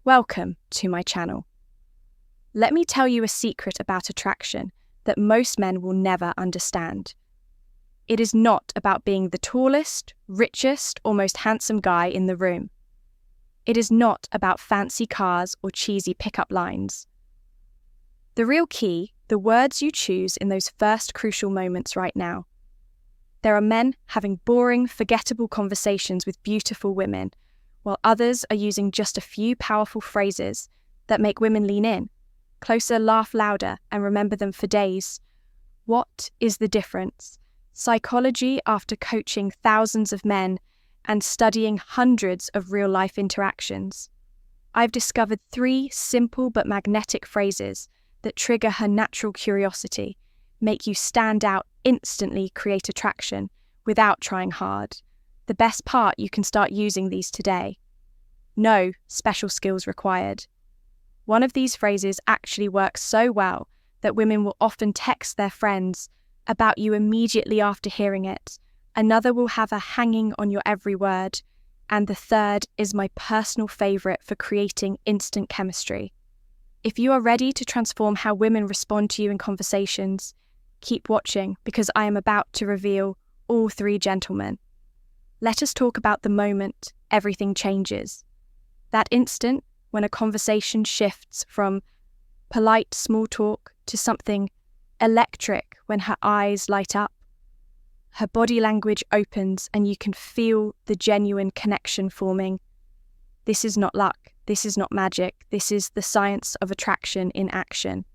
Welcome to my channel. Let me tell you a secret about attraction that most men will never understand. It is not about being the tallest, richest, or most handsome guy in the room. It is not about fancy cars or cheesy pickup lines. The real key, the words you choose in those first crucial moments right now. There are men having boring, forgettable conversations with beautiful women, while others are using just a few powerful phrases that make women lean in, closer, laugh louder, and remember them for days. What is the difference? Psychology, after coaching thousands of men and studying hundreds of real-life interactions. I've discovered 3 simple but magnetic phrases that trigger her natural curiosity, make you stand out instantly, create attraction without trying hard. The best part, you can start using these today. No special skills required. One of these phrases actually works so well that women will often text their friends about you immediately after hearing it. Another will have a hanging on your every word. And the third is my personal favorite for creating instant chemistry. If you are ready to transform how women respond to you in conversations, keep watching because I am about to reveal all 3 gentlemen. Let us talk about the moment everything changes. That instant when a conversation shifts from polite small talk to something electric, when her eyes light up, her body language opens, and you can feel the genuine connection forming. This is not luck. This is not magic. This is the science of attraction in action.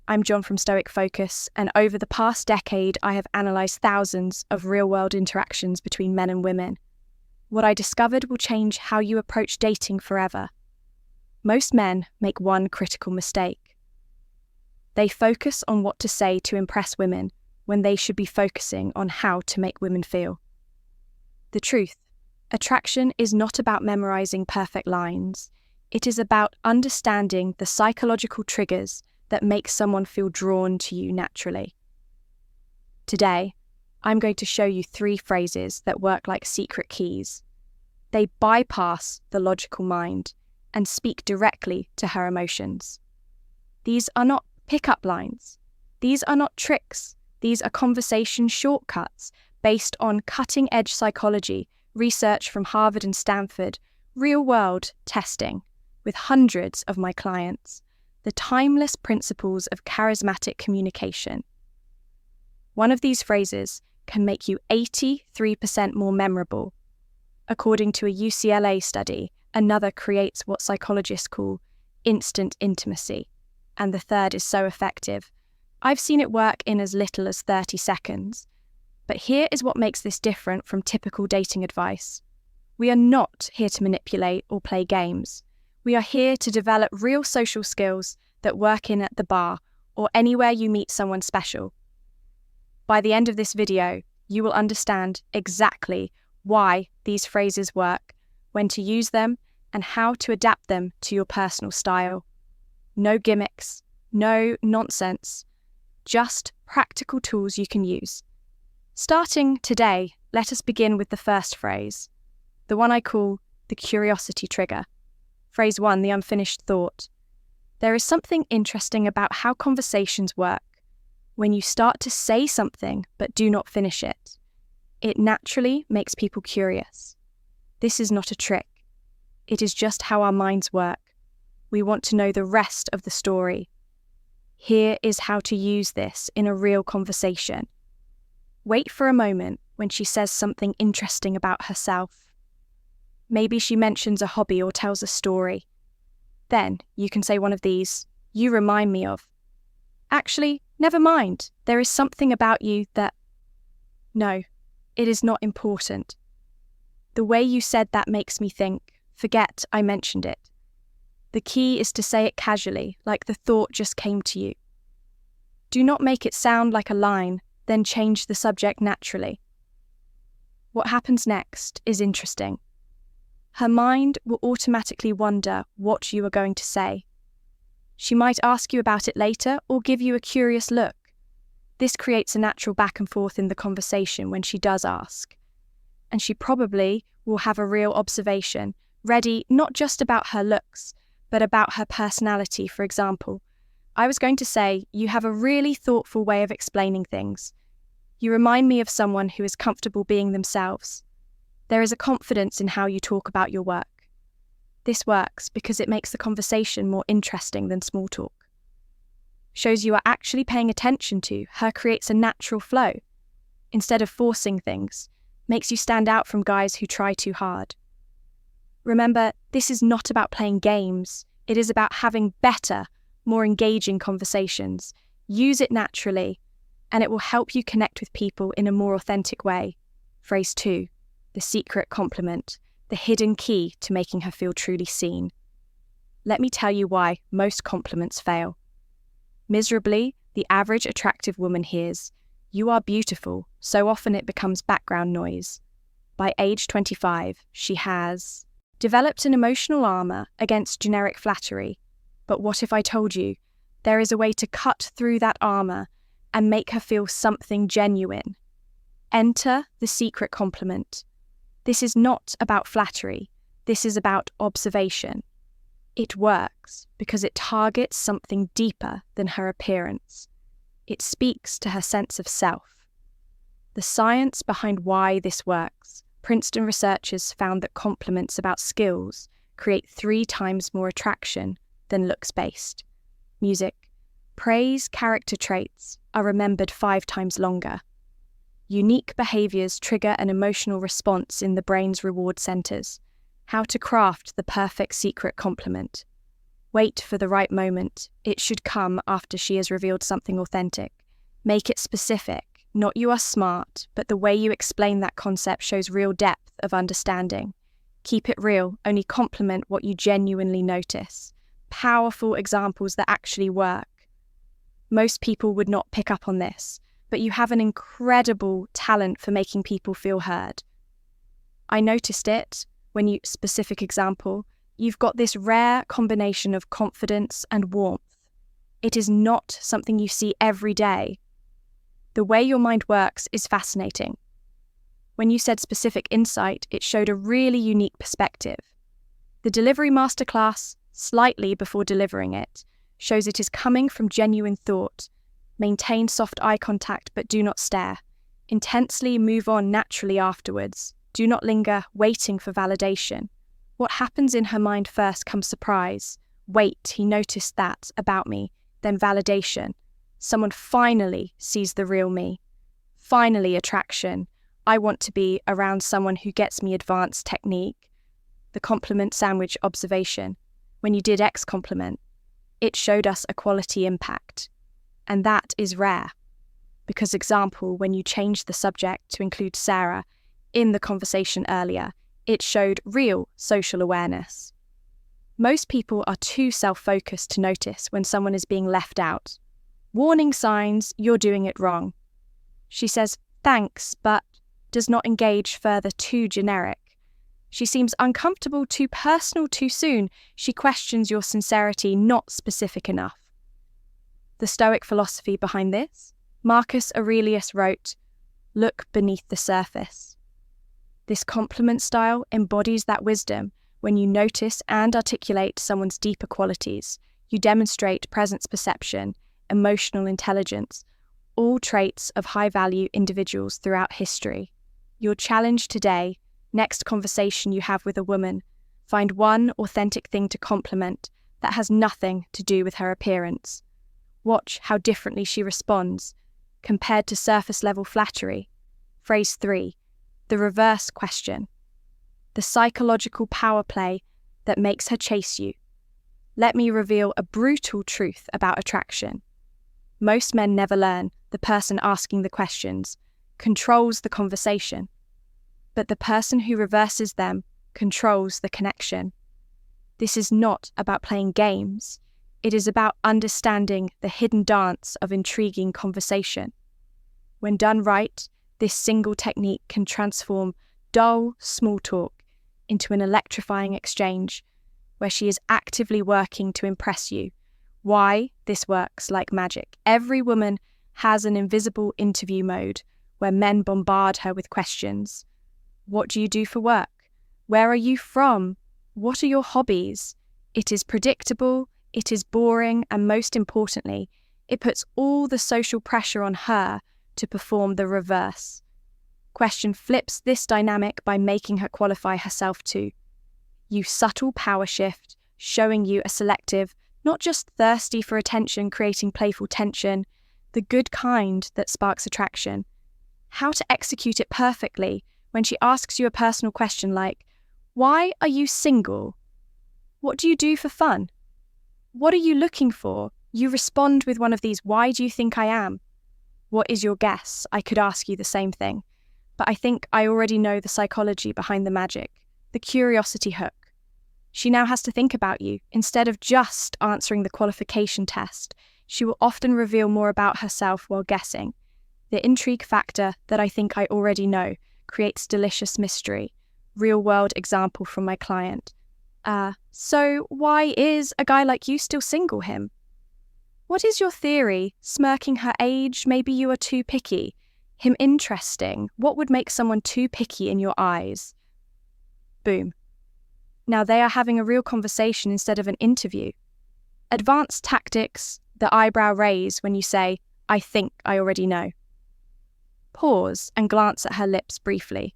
I'm John from Stoic Focus, and over the past decade, I have analysed thousands of real-world interactions between men and women. What I discovered will change how you approach dating forever. Most men make one critical mistake. They focus on what to say to impress women when they should be focusing on how to make women feel. The truth, attraction is not about memorising perfect lines. It is about understanding the psychological triggers that make someone feel drawn to you naturally. Today, I'm going to show you 3 phrases that work like secret keys. They bypass the logical mind and speak directly to her emotions. These are not pickup lines. These are not tricks. These are conversation shortcuts based on cutting-edge psychology, research from Harvard and Stanford, real-world testing with hundreds of my clients. The timeless principles of charismatic communication. One of these phrases can make you 83% more memorable. According to a UCLA study, another creates what psychologists call instant intimacy, and the third is so effective. I've seen it work in as little as 30 seconds. But here is what makes this different from typical dating advice. We are not here to manipulate or play games. We are here to develop real social skills that work in at the bar or anywhere you meet someone special. By the end of this video, you will understand exactly why these phrases work, when to use them, and how to adapt them to your personal style. No gimmicks, no nonsense, just practical tools you can use. Starting today, let us begin with the first phrase, the one I call the curiosity trigger. Phrase 1, the unfinished thought. There is something interesting about how conversations work. When you start to say something but do not finish it, it naturally makes people curious. This is not a trick. It is just how our minds work. We want to know the rest of the story. Here is how to use this in a real conversation. Wait for a moment when she says something interesting about herself. Maybe she mentions a hobby or tells a story. Then you can say one of these, "You remind me of." Actually, never mind. There is something about you that... No, it is not important. The way you said that makes me think. Forget I mentioned it. The key is to say it casually, like the thought just came to you. Do not make it sound like a line, then change the subject naturally. What happens next is interesting. Her mind will automatically wonder what you are going to say. She might ask you about it later or give you a curious look. This creates a natural back and forth in the conversation when she does ask. And she probably will have a real observation, ready not just about her looks, but about her personality, for example. I was going to say, you have a really thoughtful way of explaining things. You remind me of someone who is comfortable being themselves. There is a confidence in how you talk about your work. This works because it makes the conversation more interesting than small talk. Shows you are actually paying attention to her, creates a natural flow. Instead of forcing things, makes you stand out from guys who try too hard. Remember, this is not about playing games. It is about having better, more engaging conversations. Use it naturally, and it will help you connect with people in a more authentic way. Phrase 2, the secret compliment, the hidden key to making her feel truly seen. Let me tell you why most compliments fail. Miserably, the average attractive woman hears, "You are beautiful," so often it becomes background noise. By age 25, she has developed an emotional armor against generic flattery. But what if I told you there is a way to cut through that armor and make her feel something genuine? Enter the secret compliment. This is not about flattery. This is about observation. It works because it targets something deeper than her appearance. It speaks to her sense of self. The science behind why this works. Princeton researchers found that compliments about skills create 3 times more attraction than looks-based. Music. Praise character traits are remembered 5 times longer. Unique behaviors trigger an emotional response in the brain's reward centers. How to craft the perfect secret compliment. Wait for the right moment. It should come after she has revealed something authentic. Make it specific. Not "you are smart," but the way you explain that concept shows real depth of understanding. Keep it real. Only compliment what you genuinely notice. Powerful examples that actually work. Most people would not pick up on this, but you have an incredible talent for making people feel heard. I noticed it when you, specific example, you've got this rare combination of confidence and warmth. It is not something you see every day. The way your mind works is fascinating. When you said specific insight, it showed a really unique perspective. The delivery masterclass, slightly before delivering it, shows it is coming from genuine thought. Maintain soft eye contact but do not stare. Intensely move on naturally afterwards. Do not linger waiting for validation. What happens in her mind first comes surprise. Wait, he noticed that about me. Then validation. Someone finally sees the real me. Finally attraction. I want to be around someone who gets me advanced technique. The compliment sandwich observation. When you did X compliment, it showed us a quality impact. And that is rare. Because example, when you changed the subject to include Sarah in the conversation earlier, it showed real social awareness. Most people are too self-focused to notice when someone is being left out. Warning signs, you're doing it wrong. She says, thanks, but does not engage further, too generic. She seems uncomfortable, too personal, too soon. She questions your sincerity, not specific enough. The Stoic philosophy behind this? Marcus Aurelius wrote, "Look beneath the surface." This compliment style embodies that wisdom. When you notice and articulate someone's deeper qualities, you demonstrate presence perception, emotional intelligence, all traits of high-value individuals throughout history. Your challenge today, next conversation you have with a woman, find one authentic thing to compliment that has nothing to do with her appearance. Watch how differently she responds, compared to surface-level flattery. Phrase 3, the reverse question. The psychological power play that makes her chase you. Let me reveal a brutal truth about attraction. Most men never learn the person asking the questions controls the conversation, but the person who reverses them controls the connection. This is not about playing games. It is about understanding the hidden dance of intriguing conversation. When done right, this single technique can transform dull, small talk into an electrifying exchange where she is actively working to impress you. Why this works like magic. Every woman has an invisible interview mode where men bombard her with questions. What do you do for work? Where are you from? What are your hobbies? It is predictable, it is boring, and most importantly, it puts all the social pressure on her to perform the reverse. Question flips this dynamic by making her qualify herself too. You subtle power shift, showing you a selective, not just thirsty for attention, creating playful tension, the good kind that sparks attraction. How to execute it perfectly when she asks you a personal question like, "Why are you single? What do you do for fun? What are you looking for?" You respond with one of these, "Why do you think I am? What is your guess?" I could ask you the same thing, but I think I already know the psychology behind the magic, the curiosity hook. She now has to think about you. Instead of just answering the qualification test, she will often reveal more about herself while guessing. The intrigue factor that I think I already know creates delicious mystery. Real-world example from my client. So why is a guy like you still single him? What is your theory? Smirking her age, maybe you are too picky. Him interesting, what would make someone too picky in your eyes? Boom. Now they are having a real conversation instead of an interview. Advanced tactics, the eyebrow raise when you say, "I think I already know." Pause and glance at her lips briefly.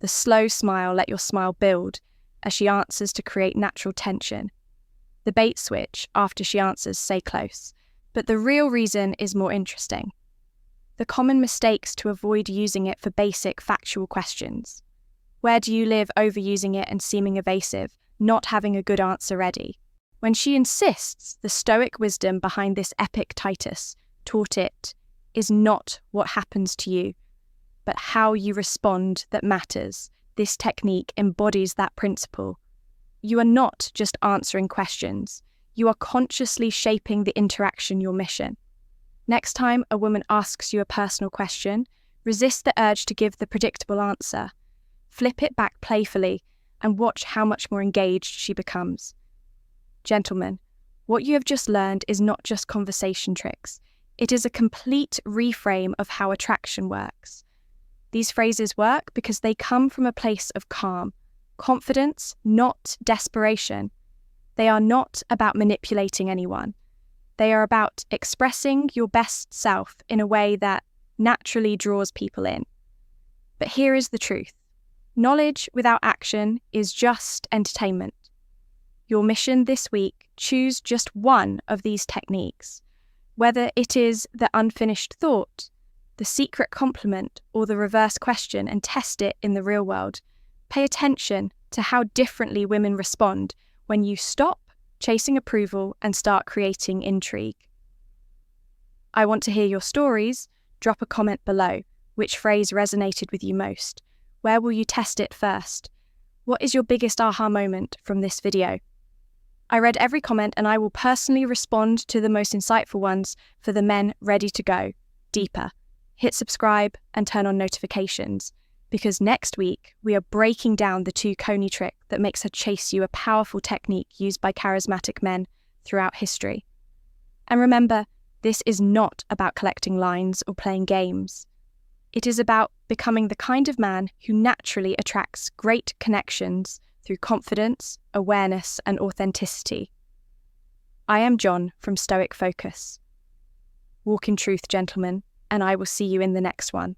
The slow smile, let your smile build as she answers to create natural tension. The bait switch, after she answers, stay close. But the real reason is more interesting. The common mistakes to avoid using it for basic factual questions. Where do you live? Overusing it and seeming evasive, not having a good answer ready. When she insists, the stoic wisdom behind this epic Titus taught it is not what happens to you, but how you respond that matters. This technique embodies that principle. You are not just answering questions. You are consciously shaping the interaction, your mission. Next time a woman asks you a personal question, resist the urge to give the predictable answer. Flip it back playfully and watch how much more engaged she becomes. Gentlemen, what you have just learned is not just conversation tricks. It is a complete reframe of how attraction works. These phrases work because they come from a place of calm, confidence, not desperation. They are not about manipulating anyone. They are about expressing your best self in a way that naturally draws people in. But here is the truth. Knowledge without action is just entertainment. Your mission this week, choose just one of these techniques. Whether it is the unfinished thought, the secret compliment, or the reverse question, and test it in the real world. Pay attention to how differently women respond when you stop chasing approval and start creating intrigue. I want to hear your stories. Drop a comment below. Which phrase resonated with you most? Where will you test it first? What is your biggest aha moment from this video? I read every comment and I will personally respond to the most insightful ones for the men ready to go deeper. Hit subscribe and turn on notifications, because next week we are breaking down the 2 Coney trick that makes her chase you, a powerful technique used by charismatic men throughout history. And remember, this is not about collecting lines or playing games. It is about becoming the kind of man who naturally attracts great connections through confidence, awareness, and authenticity. I am John from Stoic Focus. Walk in truth, gentlemen, and I will see you in the next one.